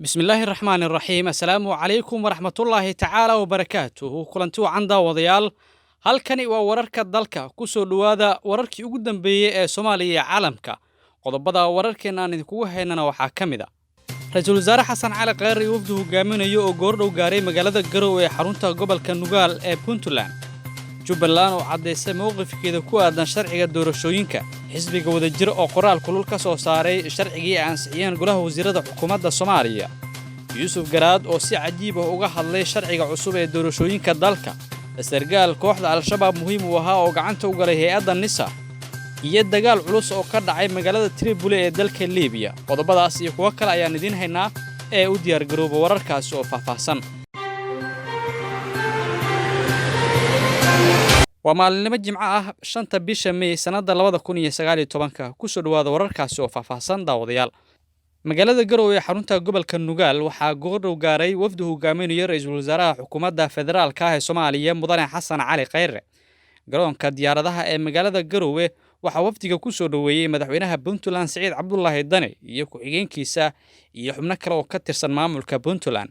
بسم الله الرحمن الرحيم السلام عليكم ورحمة الله تعالى وبركاته كلنتو عن داوديال halkani waa wararka dalka ku soo dhawaada wararkii ugu dambeeyay ee Soomaaliya iyo caalamka qodobada wararkeena aan idinku haynana waxaa kamid ah Ra'iisul Wasaare Xasan Cali Khayre iyo wafdu hogaaminayo oo goordhow gaaray magaalada Garowe ee xarunta gobolka Nugaal ee Puntland Jubbaland oo cadeysay mowqifkeeda ku aadan sharciga doorashooyinka xisbiga wadajir oo qoraal kulul ka soo saaray sharcigii ay ansixiyeen golaha wasiirada xukuumadda Soomaaliya Yusuf Garaad oo si cajiib ah uga hadlay sharciga cusub ee doorashooyinka dalka sargaal kooxda al-shabaab muhiim u ahaa oo gacanta u galay hay'adda NISA iyo dagaal culus oo ka dhacay magaalada Tripoli ee dalka Liibiya qodobadaas iyo kuwa kale ayaan idin haynaa ee u diyaar garooba wararkaas oo faahfaahsan waa maalinimo jimco ah 5 bisha May sanada 2019 ku soo dhawaada wararkaas oo faahfaahsan daawadayaal magaalada Garowe ee xarunta gobolka Nugaal waxaa goordhow gaaray wafdu hogaaminaya ra'iisul wasaaraha xukuumadda federaalka ah ee Soomaaliya Mudane Xasan Cali Khayre garoonka diyaaradaha ee magaalada Garowe waxa wafdiga ku soo dhaweeyay madaxweynaha Puntland Saciid Cabdullaahi Dane iyo ku-xigeenkiisa iyo xubno kale oo ka tirsan maamulka Puntland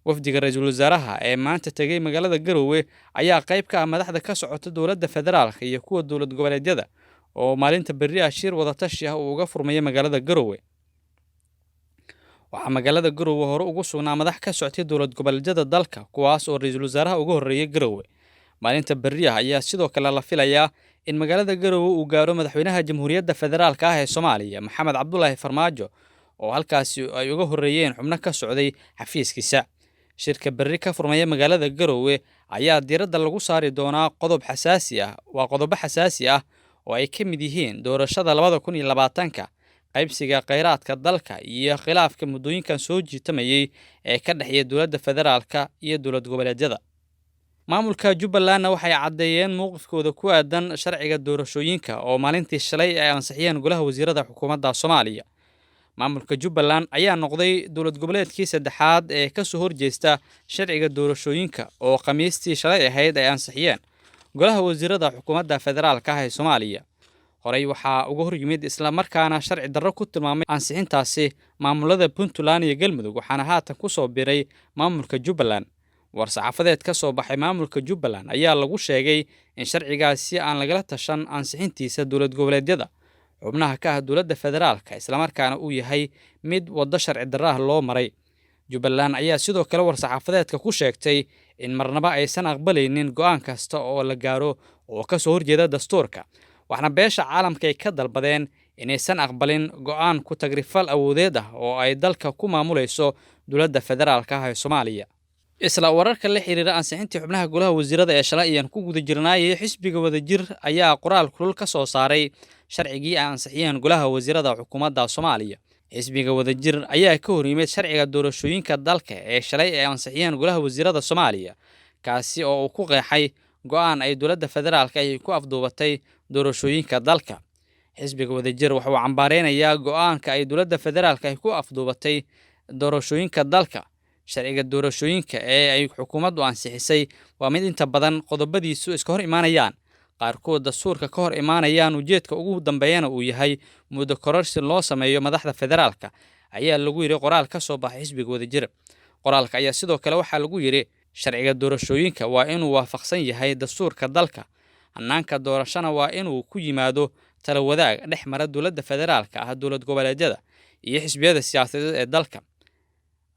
wafdiga ra'iisul wasaaraha ee maanta tagay magaalada Garowe ayaa qayb ka ah madaxda ka socota dawladda federaalka iyo kuwa dawlad goboleedyada oo maalinta berri ah shir wada tashi ah uga furmay magaalada Garowe waxaa magaalada Garowe hore ugu sugnaa madax ka socotay dawlad goboleedyada dalka kuwaas oo ra'iisul wasaaraha ugu horeeyay Garowe maalinta berri ah ayaa sidoo kale la filayaa in magaalada Garowe uu gaaro madaxweynaha jamhuuriyadda federaalka ah ee Soomaaliya Maxamed Cabdullaahi Farmaajo oo halkaasi ay uga horeeyeen xubno ka socday xafiiskiisa shirka berri ka furmaya magaalada Garowe ayaa diiradda lagu saari doonaa qodobo xasaasi ah oo ay ka mid yihiin doorashada 2020 qaybsiga kheyraadka dalka iyo khilaafka muddooyinkan soo jiitamayay ee ka dhaxeeya dawladda federaalka iyo dawlad goboleedyada maamulka Jubbaland waxay cadeeyeen mowqifkooda ku aadan sharciga doorashooyinka oo maalintii shalay ay ansixiyeen golaha wasiirada xukuumadda Soomaaliya maamulka Jubbaland ayaa noqday dawlad goboleedkii saddexaad ee ka soo horjeesta sharciga doorashooyinka oo khamiistii shalay ahayd ay ansixiyeen golaha wasiirada xukuumadda federaalka ah ee Soomaaliya horey waxaa uga hor yimid isla markaana sharci darro ku tilmaamay ansixintaasi maamulada Puntland iyo Galmudug waxaana haatan ku soo biray maamulka Jubbaland war-saxaafadeed ka soo baxay maamulka Jubbaland ayaa lagu sheegay in sharcigaasi aan lagala tashan ansixintiisa dawlad goboleedyada xubnaha ka ah dawladda federaalka isla markaana uu yahay mid wada sharci darro ah loo maray Jubbaland ayaa sidoo kale war-saxaafadeedka ku sheegtay in marnaba aysan aqbalaynin go'aan kasta oo la gaaro oo ka soo horjeeda dastuurka waxna beesha caalamka ay ka dalbadeen inaysan aqbalin go'aan ku tagrifal awoodeed ah oo ay dalka ku maamulayso dawladda federaalka ah ee Soomaaliya isla wararka la xiriira ansixintii xubnaha golaha wasiirada ee shalay ayaan ku guda jirnaayay xisbiga wadajir ayaa qoraal kulul ka soo saaray sharcigii ay ansixiyeen golaha wasiirada xukuumadda Soomaaliya xisbiga wadajir ayaa ka hor yimid sharciga doorashooyinka dalka ee shalay ay ansixiyeen golaha wasiirada Soomaaliya kaasi oo uu ku qeexay go'aan ay dawladda federaalka ay ku afduubatay doorashooyinka dalka xisbiga wadajir waxa uu cambaareynaya go'aanka ay dawladda federaalka ay ku afduubatay doorashooyinka dalka sharciga doorashooyinka ee ay xukuumaddu ansixisay waa mid inta badan qodobadiisu iska hor imaanayaan qaarkood dastuurka ka hor imaanayaan ujeedka ugu dambeeyana uu yahay muddo kororsi loo sameeyo madaxda federaalka ayaa lagu yiri qoraal ka soo baxay xisbiga wadajir qoraalka ayaa sidoo kale waxaa lagu yiri sharciga doorashooyinka waa inuu waafaqsan yahay dastuurka dalka hannaanka doorashana waa inuu ku yimaado tala wadaag dhex mara dawladda federaalka ah dawlad goboleedyada iyo xisbiyada siyaasadeed ee dalka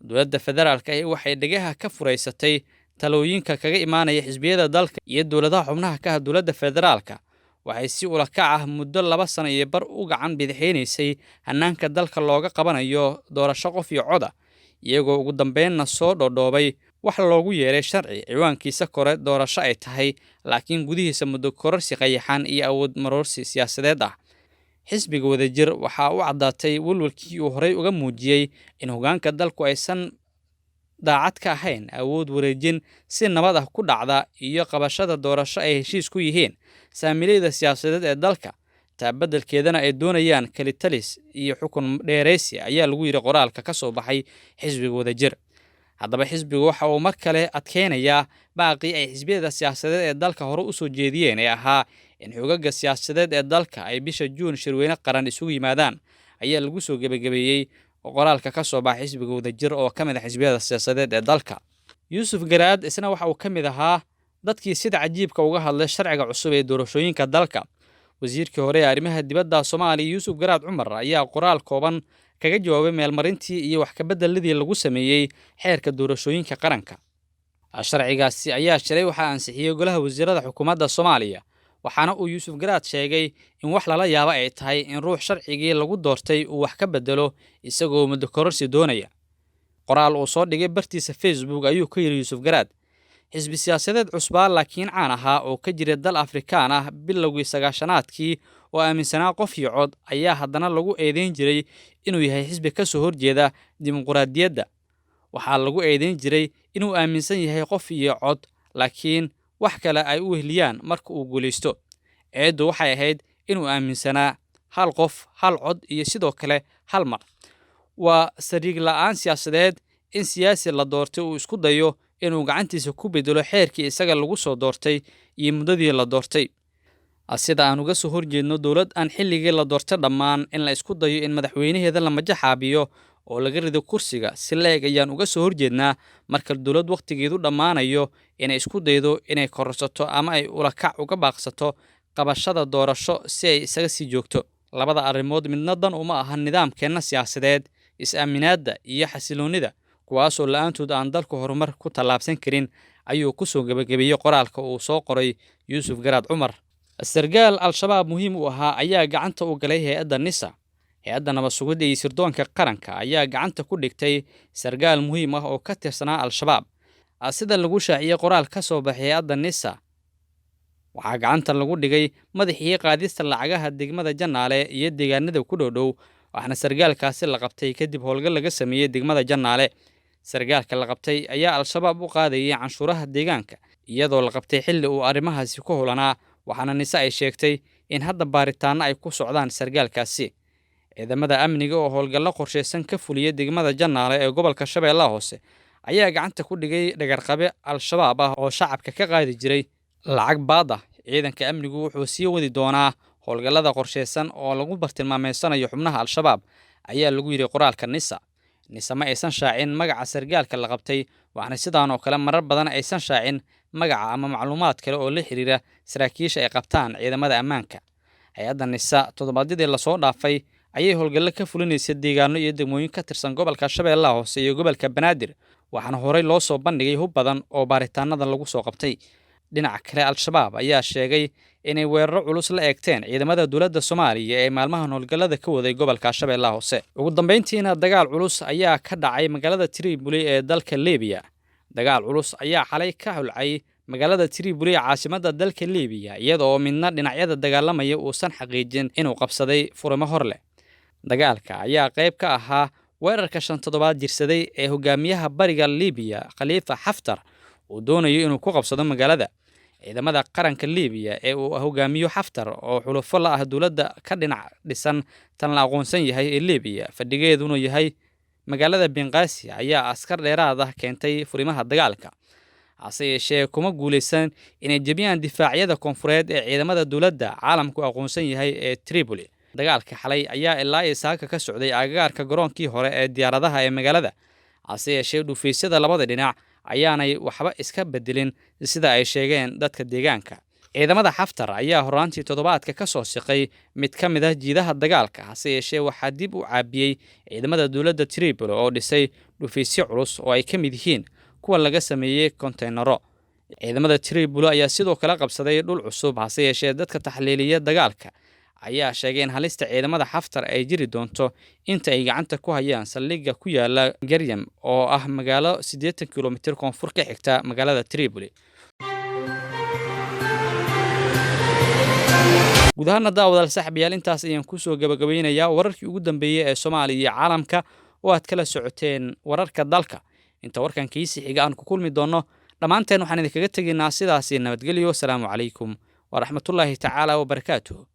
dawladda federaalka waxay dhagaha ka fureysatay talooyinka kaga imaanaya xisbiyada dalka iyo dawladaha xubnaha ka ah dawladda federaalka waxay si ula kac ah muddo 2 sano iyo bar u gacan bidixeynaysay hannaanka dalka looga qabanayo doorasho qof iyo cod ah iyagoo ugu dambeynna soo dhoodhoobay wax loogu yeeray sharci ciwaankiisa kore doorasho ay tahay laakiin gudihiisa muddo kororsi qayaxan iyo awood maroorsi siyaasadeed ah xisbiga wadajir waxa uu cadaatay walwalkii uu horey uga muujiyay in hoggaanka dalku aysan daacad ka ahayn awood wareejin si nabad ah ku dhacda iyo qabashada doorasho ay heshiis ku yihiin saamileyda siyaasadeed ee dalka tabadalkeedana ay doonayaan kalitalis iyo xukun dheereysi ayaa lagu yiri qoraalka ka soo baxay xisbiga wadajir haddaba xisbigu waxa uu mar kale adkeynayaa baaqii ay xisbiyada siyaasadeed ee dalka hore u soo jeediyeen ee ahaa in xoogagga siyaasadeed ee dalka ay bisha Juun shirweyne qaran isugu yimaadaan ayaa lagu soo gabagabeeyay qoraalka ka soo baxay xisbiga Wadajir oo ka mid ah xisbiyada siyaasadeed ee dalka. Yuusuf Garaad isna waxa uu ka mid ahaa dadkii sida cajiibka uga hadlay sharciga cusub ee doorashooyinka dalka. Wasiirkii hore ee arrimaha dibadda Soomaaliya Yuusuf Garaad Cumar ayaa qoraal kooban kaga jawaabay meelmarintii iyo wax ka beddeladii lagu sameeyey xeerka doorashooyinka qaranka. Sharcigaasi ayaa shalay waxaa ansixiyey golaha wasiirada xukuumadda Soomaaliya, waxaana uu Yuusuf Garaad sheegay in wax lala yaabo ay tahay in ruux sharcigii lagu doortay uu wax ka beddelo isagoo muddo kororsi doonaya. Qoraal uu soo dhigay bartiisa Facebook ayuu ka yiri Yuusuf Garaad: xisbi siyaasadeed cusbaa laakiin caan ahaa oo ka jira dal Afrikaan ah bilowgii sagaashanaadkii oo aaminsanaa qof iyo cod ayaa haddana lagu eedeyn jiray inuu yahay xisbi ka soo horjeeda dimuqraadiyadda. Waxaa lagu eedeyn jiray inuu aaminsan yahay qof iyo cod laakiin wax kale ay u wehliyaan marka uu guulaysto. Eedu waxay ahayd inuu aaminsanaa hal qof, hal cod iyo sidoo kale hal mar. Waa sariig la'aan siyaasadeed in siyaasi la doortay uu isku dayo inuu gacantiisa ku bedelo xeerkii isaga lagu soo doortay iyo muddadii la doortay. Sida aan uga soo horjeedno dowlad aan xilligii la doortay dhammaan in la isku dayo in madaxweynaheeda la majaxaabiyo oo laga rido kursiga si leeg ayaan uga soo horjeednaa marka dowlad waqtigeedu dhammaanayo inay isku daydo inay kororsato ama ay ulakac uga baaqsato qabashada doorasho si ay isaga sii joogto. Labada arrimood midna dan uma aha nidaamkeenna siyaasadeed, is-aaminaadda iyo xasiloonida, kuwaasoo la'aantood aan dalku horumar ku tallaabsan karin, ayuu ku soo gabagabeeyey qoraalka uu soo qoray Yuusuf Garaad Cumar. Sargaal Al-Shabaab muhiim u ahaa ayaa gacanta u galay hay'adda NISA. Hay'adda nabad sugidda iyo sirdoonka qaranka ayaa gacanta ku dhigtay sargaal muhiim ah oo ka tirsanaa Al-Shabaab. Sida lagu shaaciyey qoraal ka soo baxay hay'adda NISA, waxaa gacanta lagu dhigay madaxii qaadista lacagaha degmada Janaale iyo deegaanada ku dhow, waxaana sargaalkaasi la qabtay kadib howlgal laga sameeyey degmada Janaale. Sargaalka la qabtay ayaa Al-Shabaab u qaadayay canshuuraha deegaanka, iyadoo la qabtay xilli uu arrimahaasi ku howlanaa, waxaana NISA ay sheegtay in hadda baaritaanno ay ku socdaan sargaalkaasi. Ciidamada amniga oo howlgallo qorsheysan ka fuliyay degmada Janaale ee gobolka Shabeellaha Hoose ayaa gacanta ku dhigay dhagarqabe Al-Shabaab ah oo shacabka ka qaadi jiray lacag baad ah. Ciidanka amnigu wuxuu sii wadi doonaa howlgallada qorsheysan oo lagu bartilmaameysanayo xubnaha Al-Shabaab, ayaa lagu yiri qoraalka NISA. NISA ma aysan shaacin magaca sargaalka la qabtay, waxaana sidaan oo kale marar badan aysan shaacin magaca ama macluumaad kale oo la xiriira saraakiisha ay qabtaan ciidamada ammaanka. Hay'adda NISA toddobaadyadii la soo dhaafay ayay howlgallo ka fulinaysay deegaano iyo degmooyin ka tirsan gobolka Shabeellaha Hoose iyo gobolka Banaadir, waxaana horey loo soo bandhigay hub badan oo baaritaanada lagu soo qabtay. Dhinaca kale, Al-Shabaab ayaa sheegay inay weeraro culus la eegteen ciidamada dowladda Soomaaliya ee maalmahan howlgallada ka waday gobolka Shabeellaha Hoose. Ugu dambeyntiina, dagaal culus ayaa ka dhacay magaalada Tripoli ee dalka Liibiya. Dagaal culus ayaa xalay ka hulcay magaalada Tripoli ee caasimadda dalka Liibiya, iyadoo midna dhinacyada dagaalamaya uusan xaqiijin inuu qabsaday furimo hor leh. Dagaalka ayaa qayb ka ahaa weerarka 5 toddobaad jirsaday ee hogaamiyaha bariga Liibiya Khalifa Haftar uu doonayo inuu ku qabsado magaalada. Ciidamada qaranka Liibiya ee uu hogaamiyo Haftar oo xulufo la ah dowladda ka dhinac dhisan tan la aqoonsan yahay ee Liibiya, fadhigeeduna yahay magaalada Benghazi, ayaa askar dheeraad ah keentay furimaha dagaalka. Hase yeeshee kuma guuleysan inay jebiyaan difaacyada koonfureed ee ciidamada dowladda caalamku aqoonsan yahay ee Tripoli. Dagaalka xalay ayaa ilaa Isaaka ka socday agagaarka garoonkii hore ee diyaaradaha ee magaalada. Hase yeeshee dhufaysyada labada dhinac ayaanay waxba iska bedelin sida ay sheegeen dadka deegaanka. Ciidamada Haftar ayaa horaantii toddobaadka ka soo siqay mid ka mid ah jiidaha dagaalka, hase yeeshee waxaa dib u caabiyey ciidamada dowladda Tripoli oo dhisay dhufaysyo culus oo ay ka mid yihiin kuwa laga sameeyey konteynaro. Ciidamada Tripoli ayaa sidoo kale qabsaday dhul cusub, hase yeeshee dadka taxliiliya dagaalka ayaa sheegay in halista ciidamada Haftar ay jiri doonto inta ay gacanta ku hayaan saldhigga ku yaala Garyam oo ah magaalo 80 kilomitir koonfur ka xigta magaalada Tripoli. gudahaan daawadaal saaxiibayaal, intaas ayaan ku soo gabagabeynayaa wararkii ugu dambeeyay ee Soomaaliya iyo caalamka oo aad kala socoteen wararka dalka. Inta warkan kiisi xiga aan ku kulmi doono, dhammaanteen waxaan idinkaga tegaynaa sidaas nabadgelyo. Assalaamu calaykum wa rahmatullaahi tacaala wa barakaatuh.